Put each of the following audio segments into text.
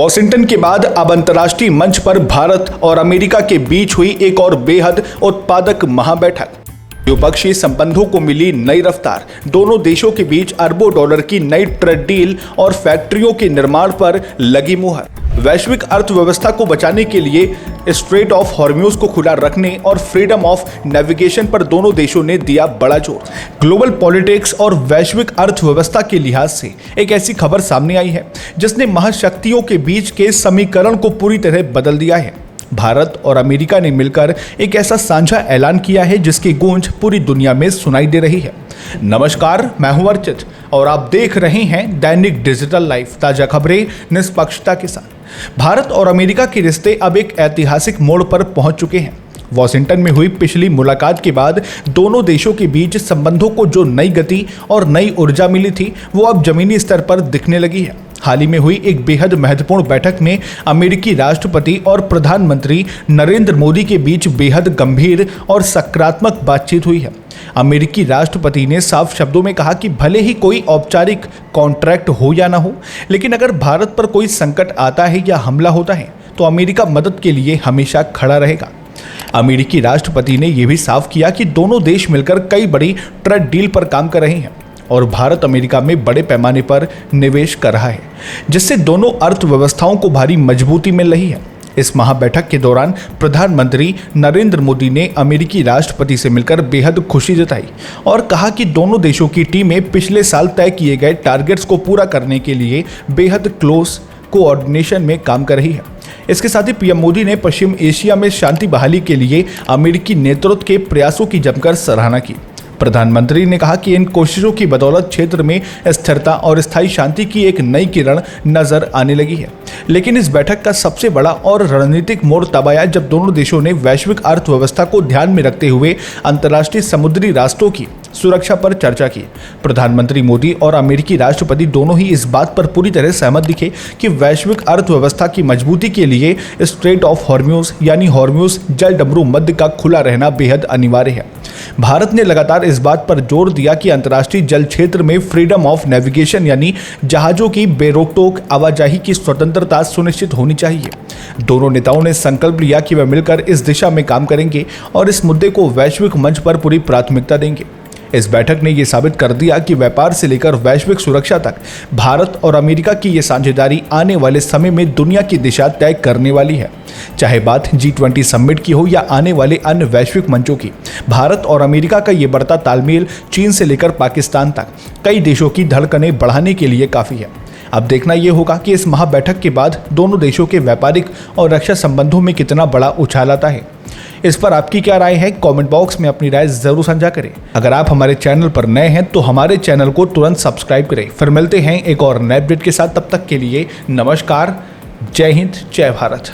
Washington के बाद अब अंतर्राष्ट्रीय मंच पर भारत और अमेरिका के बीच हुई एक और बेहद उत्पादक महाबैठक। द्विपक्षीय संबंधों को मिली नई रफ्तार। दोनों देशों के बीच अरबों डॉलर की नई ट्रेड डील और फैक्ट्रियों के निर्माण पर लगी मुहर। वैश्विक अर्थव्यवस्था को बचाने के लिए स्ट्रेट ऑफ हॉर्म्यूज को खुला रखने और फ्रीडम ऑफ नेविगेशन पर दोनों देशों ने दिया बड़ा जोर। ग्लोबल पॉलिटिक्स और वैश्विक अर्थव्यवस्था के लिहाज से एक ऐसी खबर सामने आई है जिसने महाशक्तियों के बीच के समीकरण को पूरी तरह बदल दिया है। भारत और अमेरिका ने मिलकर एक ऐसा साझा ऐलान किया है जिसकी गूंज पूरी दुनिया में सुनाई दे रही है। नमस्कार, मैं हूं अर्चित और आप देख रहे हैं दैनिक डिजिटल लाइफ, ताजा खबरें निष्पक्षता के साथ। भारत और अमेरिका के रिश्ते अब एक ऐतिहासिक मोड़ पर पहुंच चुके हैं। वॉशिंगटन में हुई पिछली मुलाकात के बाद दोनों देशों के बीच संबंधों को जो नई गति और नई ऊर्जा मिली थी वो अब जमीनी स्तर पर दिखने लगी है। हाल ही में हुई एक बेहद महत्वपूर्ण बैठक में अमेरिकी राष्ट्रपति और प्रधानमंत्री नरेंद्र मोदी के बीच बेहद गंभीर और सकारात्मक बातचीत हुई है। अमेरिकी राष्ट्रपति ने साफ शब्दों में कहा कि भले ही कोई औपचारिक कॉन्ट्रैक्ट हो या ना हो, लेकिन अगर भारत पर कोई संकट आता है या हमला होता है तो अमेरिका मदद के लिए हमेशा खड़ा रहेगा। अमेरिकी राष्ट्रपति ने यह भी साफ किया कि दोनों देश मिलकर कई बड़ी ट्रेड डील पर काम कर रहे हैं और भारत अमेरिका में बड़े पैमाने पर निवेश कर रहा है, जिससे दोनों अर्थव्यवस्थाओं को भारी मजबूती मिल रही है। इस महाबैठक के दौरान प्रधानमंत्री नरेंद्र मोदी ने अमेरिकी राष्ट्रपति से मिलकर बेहद खुशी जताई और कहा कि दोनों देशों की टीमें पिछले साल तय किए गए टारगेट्स को पूरा करने के लिए बेहद क्लोज कोऑर्डिनेशन में काम कर रही है। इसके साथ ही पीएम मोदी ने पश्चिम एशिया में शांति बहाली के लिए अमेरिकी नेतृत्व के प्रयासों की जमकर सराहना की। प्रधानमंत्री ने कहा कि इन कोशिशों की बदौलत क्षेत्र में स्थिरता और स्थायी शांति की एक नई किरण नजर आने लगी है। लेकिन इस बैठक का सबसे बड़ा और रणनीतिक मोड़ तब आया जब दोनों देशों ने वैश्विक अर्थव्यवस्था को ध्यान में रखते हुए अंतर्राष्ट्रीय समुद्री रास्तों की सुरक्षा पर चर्चा की। प्रधानमंत्री मोदी और अमेरिकी राष्ट्रपति दोनों ही इस बात पर पूरी तरह सहमत दिखे कि वैश्विक अर्थव्यवस्था की मजबूती के लिए स्ट्रेट ऑफ हॉर्म्यूज यानी हॉर्म्यूज जल डमरू मध्य का खुला रहना बेहद अनिवार्य है। भारत ने लगातार इस बात पर जोर दिया कि अंतर्राष्ट्रीय जल क्षेत्र में फ्रीडम ऑफ नेविगेशन यानी जहाजों की बेरोकटोक आवाजाही की स्वतंत्रता सुनिश्चित होनी चाहिए। दोनों नेताओं ने संकल्प लिया कि वे मिलकर इस दिशा में काम करेंगे और इस मुद्दे को वैश्विक मंच पर पूरी प्राथमिकता देंगे। इस बैठक ने यह साबित कर दिया कि व्यापार से लेकर वैश्विक सुरक्षा तक भारत और अमेरिका की यह साझेदारी आने वाले समय में दुनिया की दिशा तय करने वाली है। चाहे बात G20 समिट की हो या आने वाले अन्य वैश्विक मंचों की, भारत और अमेरिका का ये बढ़ता तालमेल चीन से लेकर पाकिस्तान तक कई देशों की धड़कनें बढ़ाने के लिए काफ़ी है। अब देखना यह होगा कि इस महाबैठक के बाद दोनों देशों के व्यापारिक और रक्षा संबंधों में कितना बड़ा उछाल आता है। इस पर आपकी क्या राय है? कमेंट बॉक्स में अपनी राय जरूर साझा करें। अगर आप हमारे चैनल पर नए हैं तो हमारे चैनल को तुरंत सब्सक्राइब करें। फिर मिलते हैं एक और नए अपडेट के साथ। तब तक के लिए नमस्कार, जय हिंद, जय भारत।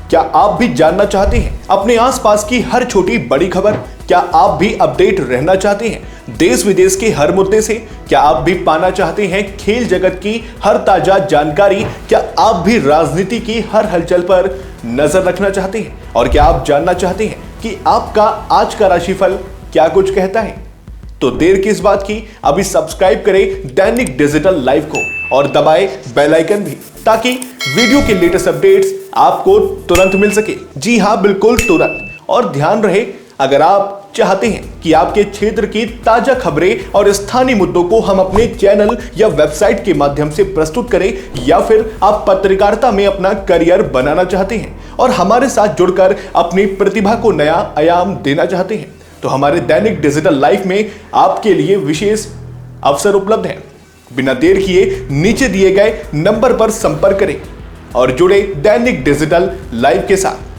क्या आप भी जानना चाहते हैं अपने आसपास की हर छोटी बड़ी खबर? क्या आप भी अपडेट रहना चाहते हैं देश विदेश के हर मुद्दे से? क्या आप भी पाना चाहते हैं खेल जगत की हर ताजा जानकारी? क्या आप भी राजनीति की हर हलचल पर नजर रखना चाहते हैं? और क्या आप जानना चाहते हैं कि आपका आज का राशिफल क्या कुछ कहता है? तो देर किस बात की, अभी सब्सक्राइब करें दैनिक डिजिटल लाइव को और दबाएं बेल आइकन भी, ताकि वीडियो के लेटेस्ट अपडेट्स आपको तुरंत मिल सके। जी हां, बिल्कुल तुरंत। और ध्यान रहे, अगर आप चाहते हैं कि आपके क्षेत्र की ताजा खबरें और स्थानीय मुद्दों को हम अपने चैनल या वेबसाइट के माध्यम से प्रस्तुत करें, या फिर आप पत्रकारिता में अपना करियर बनाना चाहते हैं और हमारे साथ जुड़कर अपनी प्रतिभा को नया आयाम देना चाहते हैं, तो हमारे दैनिक डिजिटल लाइफ में आपके लिए विशेष अवसर उपलब्ध है। बिना देर किए नीचे दिए गए नंबर पर संपर्क करें और जुड़े दैनिक डिजिटल लाइव के साथ।